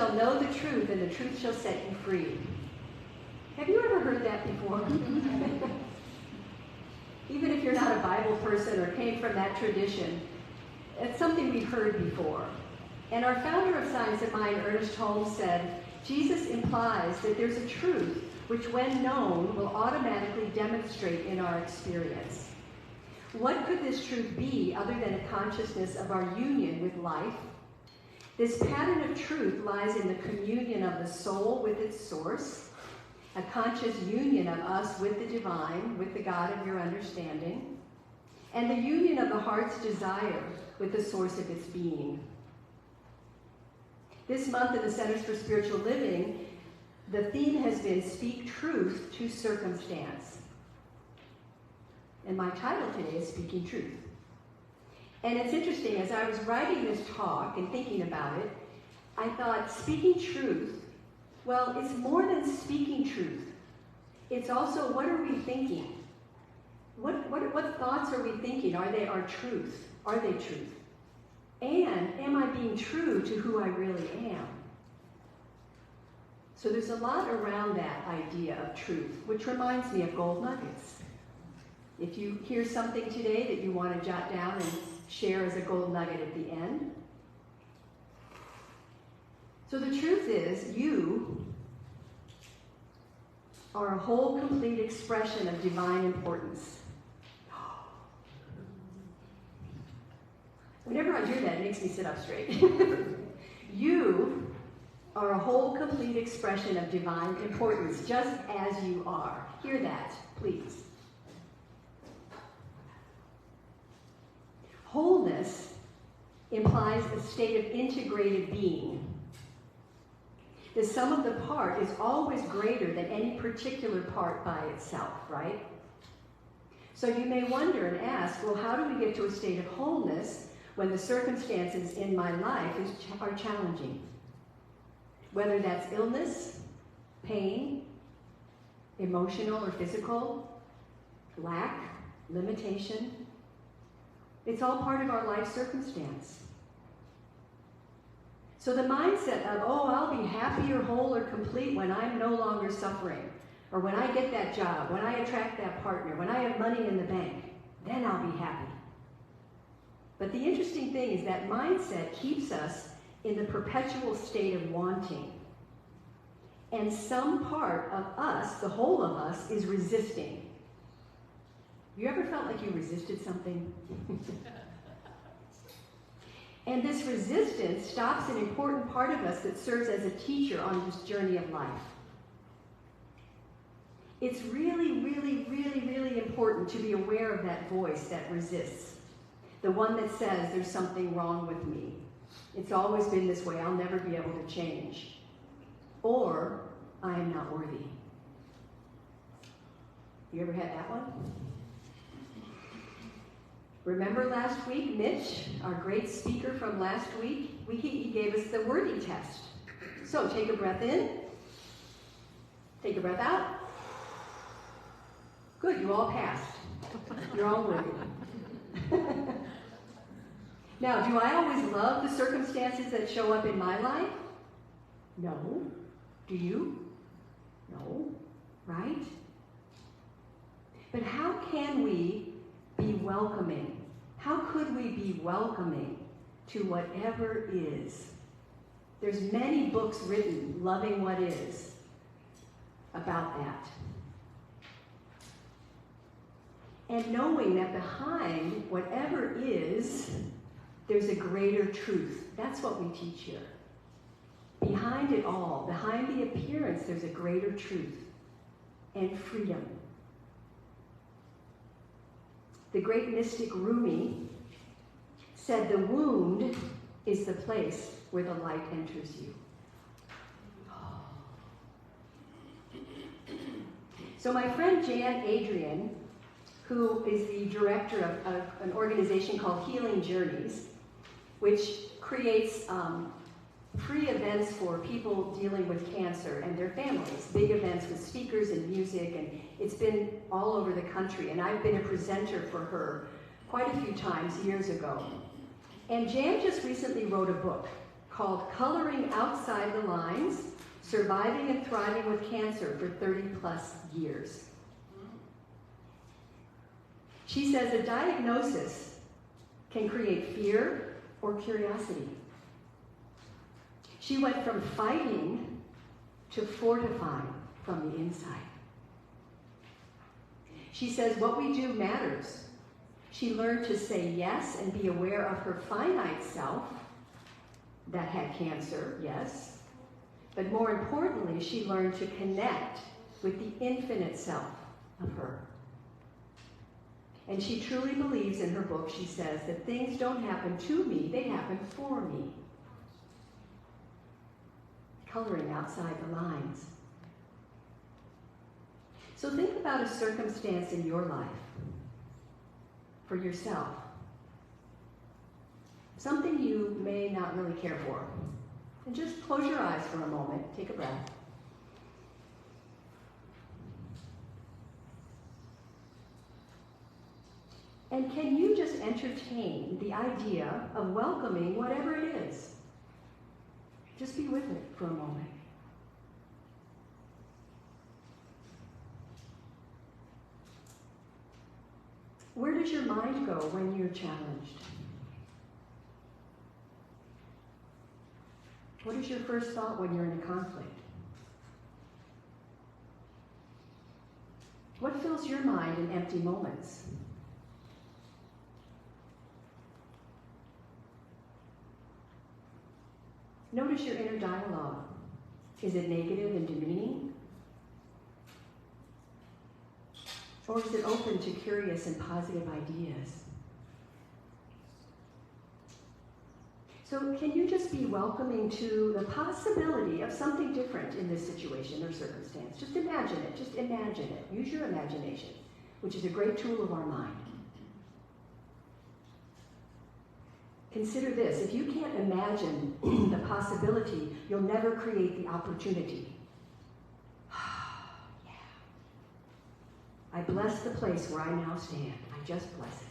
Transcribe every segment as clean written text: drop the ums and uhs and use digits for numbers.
shall know the truth, and the truth shall set you free. Have you ever heard that before? Even if you're not a Bible person or came from that tradition, it's something we've heard before. And our founder of Science of Mind, Ernest Holmes, said, Jesus implies that there's a truth which, when known, will automatically demonstrate in our experience. What could this truth be other than a consciousness of our union with life? This pattern of truth lies in the communion of the soul with its source, a conscious union of us with the divine, with the God of your understanding, and the union of the heart's desire with the source of its being. This month in the Centers for Spiritual Living, the theme has been Speak Truth to Circumstance. And my title today is Speaking Truth. And it's interesting, as I was writing this talk and thinking about it, I thought, speaking truth, well, it's more than speaking truth. It's also, what are we thinking? What thoughts are we thinking? Are they our truth? Are they truth? And am I being true to who I really am? So there's a lot around that idea of truth, which reminds me of gold nuggets. If you hear something today that you want to jot down and share as a gold nugget at the end. So the truth is, you are a whole, complete expression of divine importance. Whenever I hear that, it makes me sit up straight. You are a whole, complete expression of divine importance, just as you are. Hear that, please. Wholeness implies a state of integrated being. The sum of the part is always greater than any particular part by itself, right? So you may wonder and ask, well, how do we get to a state of wholeness when the circumstances in my life are challenging? Whether that's illness, pain, emotional or physical, lack, limitation. It's all part of our life circumstance. So the mindset of, oh, I'll be happy or whole or complete when I'm no longer suffering, or when I get that job, when I attract that partner, when I have money in the bank, then I'll be happy. But the interesting thing is that mindset keeps us in the perpetual state of wanting. And some part of us, the whole of us, is resisting. You ever felt like you resisted something? And this resistance stops an important part of us that serves as a teacher on this journey of life. It's really, really, really, really important to be aware of that voice that resists. The one that says, there's something wrong with me. It's always been this way. I'll never be able to change. Or, I am not worthy. You ever had that one? Remember last week, Mitch, our great speaker from last week, he gave us the worthy test. So take a breath in. Take a breath out. Good, you all passed. You're all worthy. Now, do I always love the circumstances that show up in my life? No. Do you? No. Right? But how can we be welcoming? How could we be welcoming to whatever is? There's many books written, Loving What Is, about that. And knowing that behind whatever is, there's a greater truth. That's what we teach here. Behind it all, behind the appearance, there's a greater truth and freedom. The great mystic Rumi said the wound is the place where the light enters you. So my friend Jan Adrian, who is the director of an organization called Healing Journeys, which creates free events for people dealing with cancer and their families, big events with speakers and music, and it's been all over the country, and I've been a presenter for her quite a few times years ago. And Jan just recently wrote a book called Coloring Outside the Lines, Surviving and Thriving with Cancer for 30 plus years. She says a diagnosis can create fear or curiosity. She went from fighting to fortifying from the inside. She says what we do matters. She learned to say yes and be aware of her finite self that had cancer, yes. But more importantly, she learned to connect with the infinite self of her. And she truly believes in her book, she says, that things don't happen to me, they happen for me. Coloring outside the lines. So think about a circumstance in your life, for yourself. Something you may not really care for. And just close your eyes for a moment, take a breath. And can you just entertain the idea of welcoming whatever it is? Just be with it for a moment. Where does your mind go when you're challenged? What is your first thought when you're in a conflict? What fills your mind in empty moments? Notice your inner dialogue. Is it negative and demeaning? Or is it open to curious and positive ideas? So can you just be welcoming to the possibility of something different in this situation or circumstance? Just imagine it. Just imagine it. Use your imagination, which is a great tool of our mind. Consider this. If you can't imagine the possibility, you'll never create the opportunity. Yeah. I bless the place where I now stand. I just bless it.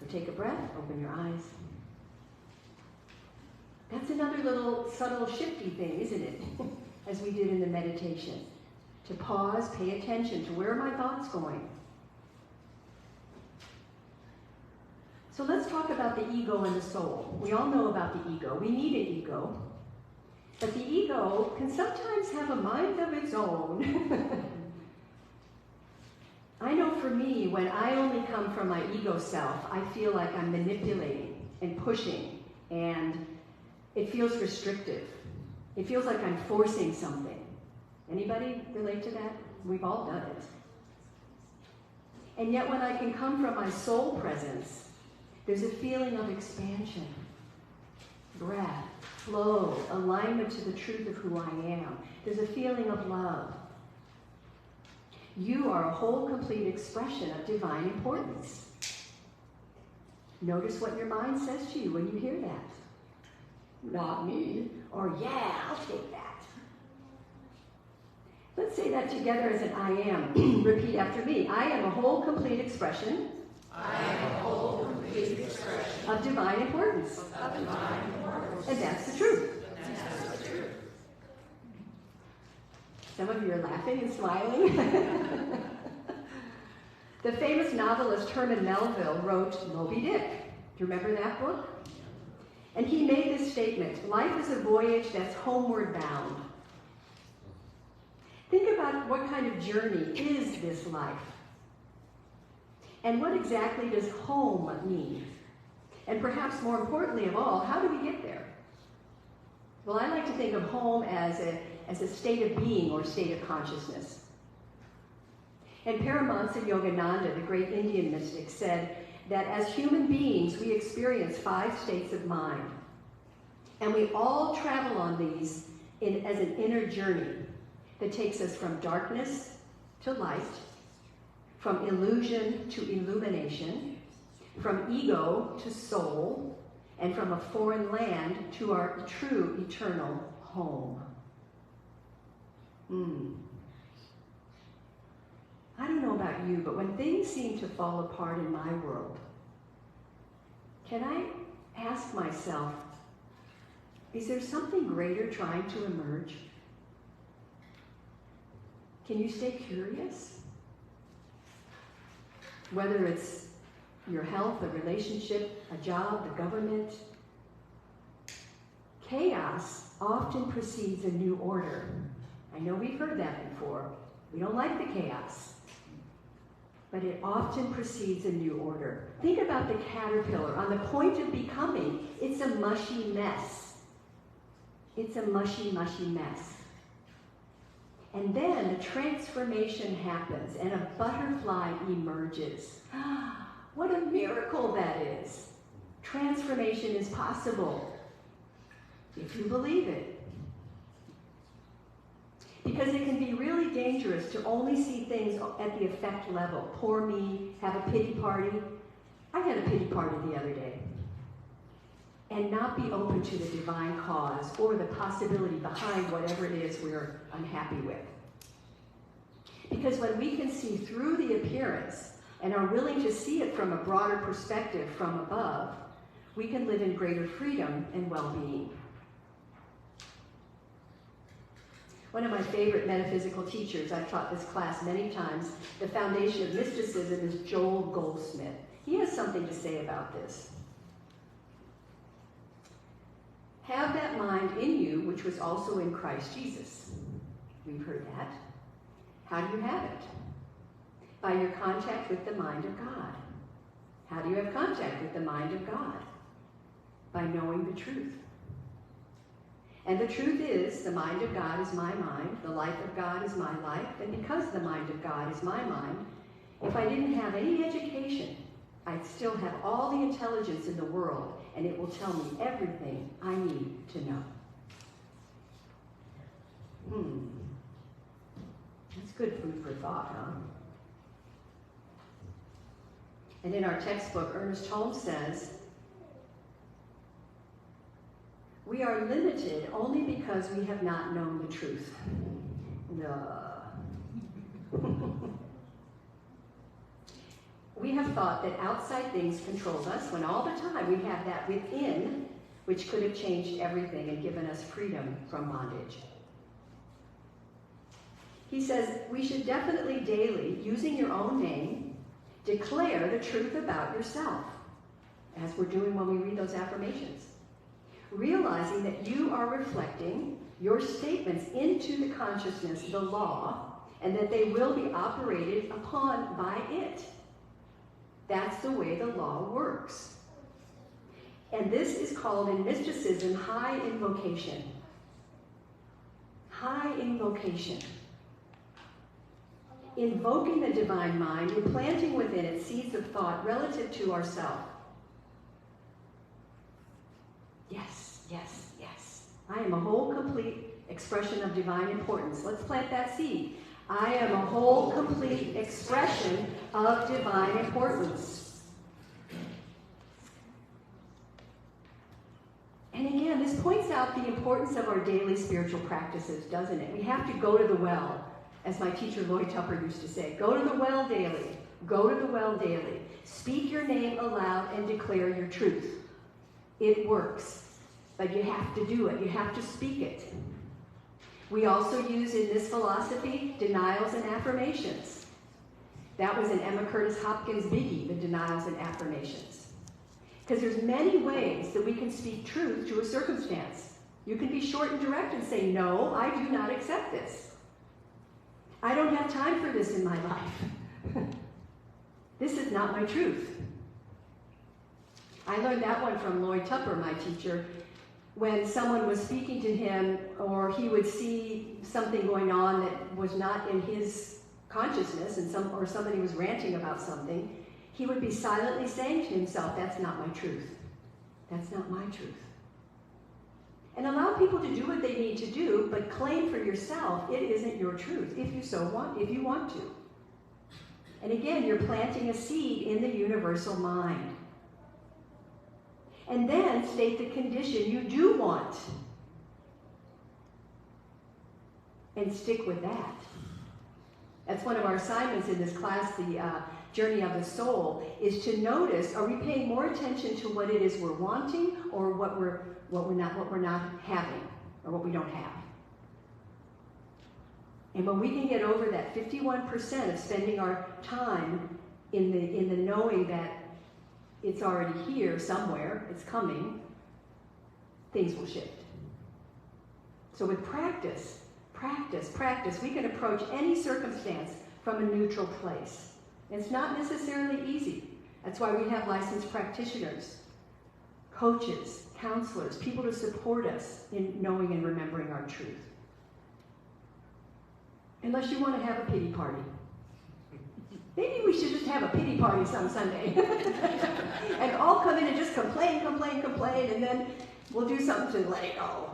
So take a breath, open your eyes. That's another little subtle shifty thing, isn't it? As we did in the meditation. To pause, pay attention to where are my thoughts going. So let's talk about the ego and the soul. We all know about the ego. We need an ego. But the ego can sometimes have a mind of its own. I know for me, when I only come from my ego self, I feel like I'm manipulating and pushing, and it feels restrictive. It feels like I'm forcing something. Anybody relate to that? We've all done it. And yet when I can come from my soul presence, there's a feeling of expansion, breath, flow, alignment to the truth of who I am. There's a feeling of love. You are a whole, complete expression of divine importance. Notice what your mind says to you when you hear that. Not me. Or, yeah, I'll take that. Let's say that together as an I am. Repeat after me. I am a whole, complete expression. I am a whole, complete expression of divine importance. Of divine importance. And that's the truth. And that's the truth. Some of you are laughing and smiling. The famous novelist Herman Melville wrote Moby Dick. Do you remember that book? And he made this statement, life is a voyage that's homeward bound. Think about what kind of journey is this life? And what exactly does home mean? And perhaps more importantly of all, how do we get there? Well, I like to think of home as a state of being or state of consciousness. And Paramahansa Yogananda, the great Indian mystic, said that as human beings, we experience 5 states of mind. And we all travel on these as an inner journey that takes us from darkness to light, from illusion to illumination, from ego to soul, and from a foreign land to our true eternal home. I don't know about you, but when things seem to fall apart in my world, can I ask myself, Is there something greater trying to emerge? Can you stay curious? Whether it's your health, a relationship, a job, the government. Chaos often precedes a new order. I know we've heard that before. We don't like the chaos. But it often precedes a new order. Think about the caterpillar. On the point of becoming, it's a mushy mess. It's a mushy, mushy mess. And then the transformation happens and a butterfly emerges. What a miracle that is. Transformation is possible if you believe it. Because it can be really dangerous to only see things at the effect level. Poor me, have a pity party. I had a pity party the other day. And not be open to the divine cause or the possibility behind whatever it is we're unhappy with. Because when we can see through the appearance and are willing to see it from a broader perspective from above, we can live in greater freedom and well-being. One of my favorite metaphysical teachers, I've taught this class many times, the foundation of mysticism, is Joel Goldsmith. He has something to say about this. Have that mind in you, which was also in Christ Jesus. We've heard that. How do you have it? By your contact with the mind of God. How do you have contact with the mind of God? By knowing the truth. And the truth is, the mind of God is my mind, the life of God is my life, and because the mind of God is my mind, if I didn't have any education, I'd still have all the intelligence in the world, and it will tell me everything I need to know. That's good food for thought, huh? And in our textbook, Ernest Holmes says, we are limited only because we have not known the truth. We have thought that outside things controlled us when all the time we have that within which could have changed everything and given us freedom from bondage. He says, we should definitely daily, using your own name, declare the truth about yourself, as we're doing when we read those affirmations. Realizing that you are reflecting your statements into the consciousness, the law, and that they will be operated upon by it. That's the way the law works. And this is called in mysticism high invocation. High invocation. Invoking the divine mind, implanting within it seeds of thought relative to ourself. Yes, yes, yes. I am a whole, complete expression of divine importance. Let's plant that seed. I am a whole, complete expression of divine importance. And again, this points out the importance of our daily spiritual practices, doesn't it? We have to go to the well, as my teacher Lloyd Tupper used to say. Go to the well daily. Go to the well daily. Speak your name aloud and declare your truth. It works. But you have to do it. You have to speak it. We also use in this philosophy denials and affirmations. That was in Emma Curtis Hopkins' biggie, the denials and affirmations. Because there's many ways that we can speak truth to a circumstance. You can be short and direct and say, no, I do not accept this. I don't have time for this in my life. This is not my truth. I learned that one from Lloyd Tupper, my teacher. When someone was speaking to him, or he would see something going on that was not in his consciousness, and or somebody was ranting about something, he would be silently saying to himself, that's not my truth. That's not my truth. And allow people to do what they need to do, but claim for yourself it isn't your truth, if you want to. And again, you're planting a seed in the universal mind. And then state the condition you do want. And stick with that. That's one of our assignments in this class, the journey of the soul is to notice, are we paying more attention to what it is we're wanting or what we're not having or what we don't have? And when we can get over that 51% of spending our time in the knowing that it's already here somewhere, it's coming, things will shift. So with practice, we can approach any circumstance from a neutral place. It's not necessarily easy. That's why we have licensed practitioners, coaches, counselors, people to support us in knowing and remembering our truth. Unless you want to have a pity party. Maybe we should just have a pity party some Sunday. And all come in and just complain, and then we'll do something to let it go.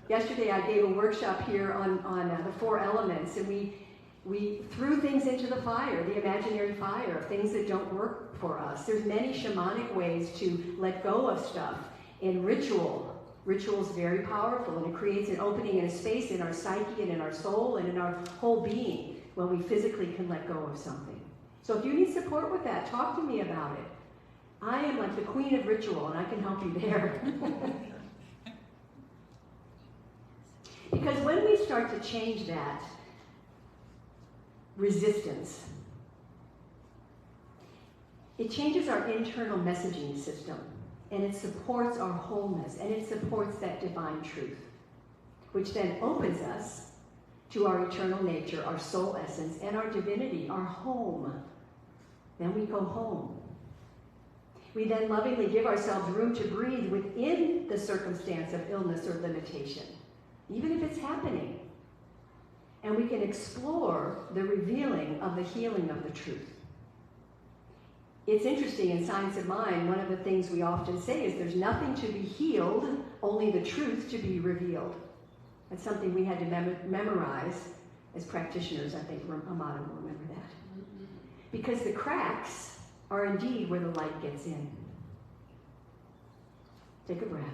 Yesterday I gave a workshop here on the 4 elements, and we threw things into the fire, the imaginary fire of things that don't work for us. There's many shamanic ways to let go of stuff. And ritual is very powerful, and it creates an opening and a space in our psyche and in our soul and in our whole being when we physically can let go of something. So if you need support with that, talk to me about it. I am like the queen of ritual, and I can help you there. Because when we start to change that resistance, it changes our internal messaging system, and it supports our wholeness, and it supports that divine truth, which then opens us to our eternal nature, our soul essence, and our divinity, our home. Then we go home. We then lovingly give ourselves room to breathe within the circumstance of illness or limitation, even if it's happening. And we can explore the revealing of the healing of the truth. It's interesting, in Science of Mind, one of the things we often say is there's nothing to be healed, only the truth to be revealed. That's something we had to memorize as practitioners. I think Amada will remember that. Because the cracks are indeed where the light gets in. Take a breath.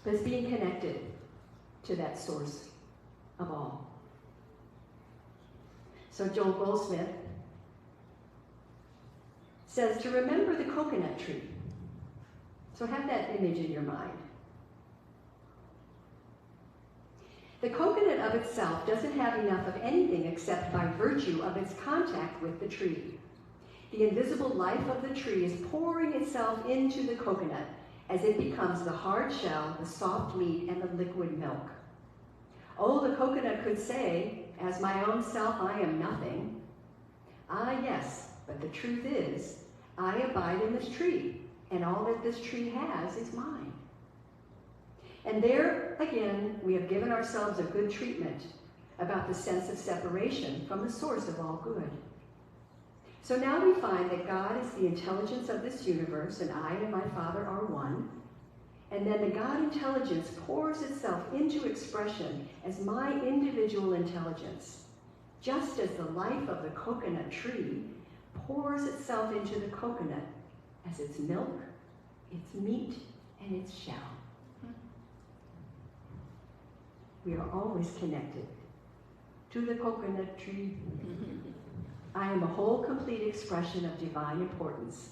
But being connected to that source of all. So Joel Goldsmith says to remember the coconut tree. So have that image in your mind. The coconut of itself doesn't have enough of anything except by virtue of its contact with the tree. The invisible life of the tree is pouring itself into the coconut as it becomes the hard shell, the soft meat, and the liquid milk. Oh, the coconut could say, as my own self, I am nothing. Ah, yes, but the truth is, I abide in this tree, and all that this tree has is mine. And there, again, we have given ourselves a good treatment about the sense of separation from the source of all good. So now we find that God is the intelligence of this universe, and I and my Father are one. And then the God intelligence pours itself into expression as my individual intelligence, just as the life of the coconut tree pours itself into the coconut as its milk, its meat, and its shell. We are always connected to the coconut tree. I am a whole, complete expression of divine importance.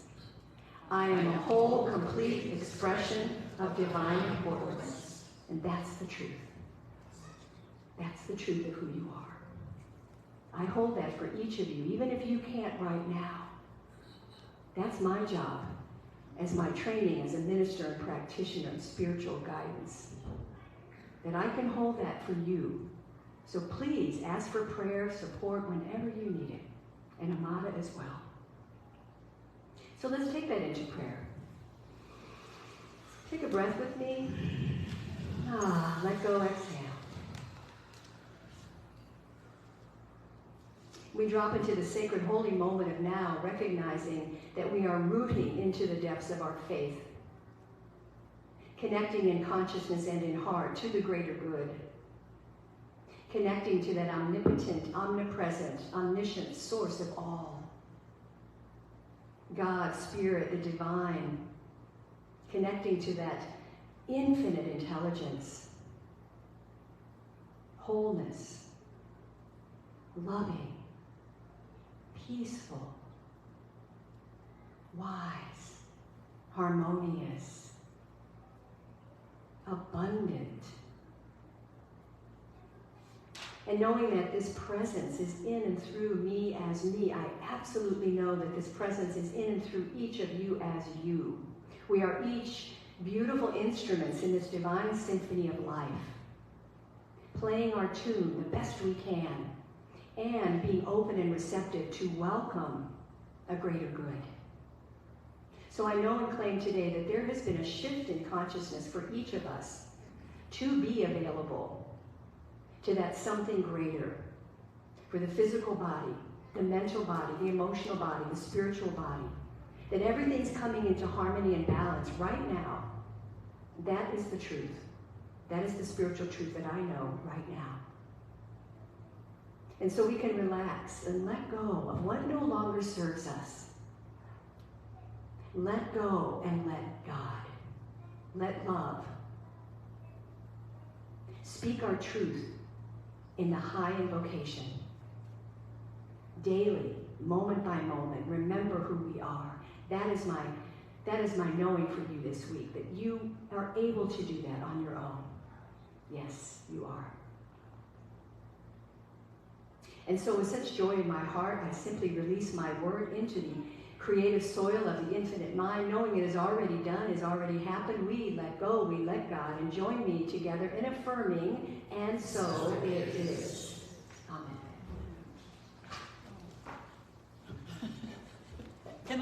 I am a whole, complete expression of divine importance. And that's the truth. That's the truth of who you are. I hold that for each of you, even if you can't right now. That's my job as my training as a minister and practitioner in spiritual guidance. That I can hold that for you. So please ask for prayer, support whenever you need it. And Amada as well. So let's take that into prayer. Take a breath with me. Let go, exhale. We drop into the sacred holy moment of now, recognizing that we are rooting into the depths of our faith, connecting in consciousness and in heart to the greater good, connecting to that omnipotent, omnipresent, omniscient source of all. God, Spirit, the divine, connecting to that infinite intelligence, wholeness, loving, peaceful, wise, harmonious, abundant. And knowing that this presence is in and through me as me, I absolutely know that this presence is in and through each of you as you. We are each beautiful instruments in this divine symphony of life, playing our tune the best we can, and being open and receptive to welcome a greater good. So I know and claim today that there has been a shift in consciousness for each of us to be available to that something greater for the physical body, the mental body, the emotional body, the spiritual body, that everything's coming into harmony and balance right now. That is the truth. That is the spiritual truth that I know right now. And so we can relax and let go of what no longer serves us. Let go and let God. Let love. Speak our truth in the high invocation. Daily, moment by moment, remember who we are. That is my knowing for you this week, that you are able to do that on your own. Yes, you are. And so with such joy in my heart, I simply release my word into the creative soil of the infinite mind, knowing it is already done, is already happened. We let go, we let God, and join me together in affirming, and so it is.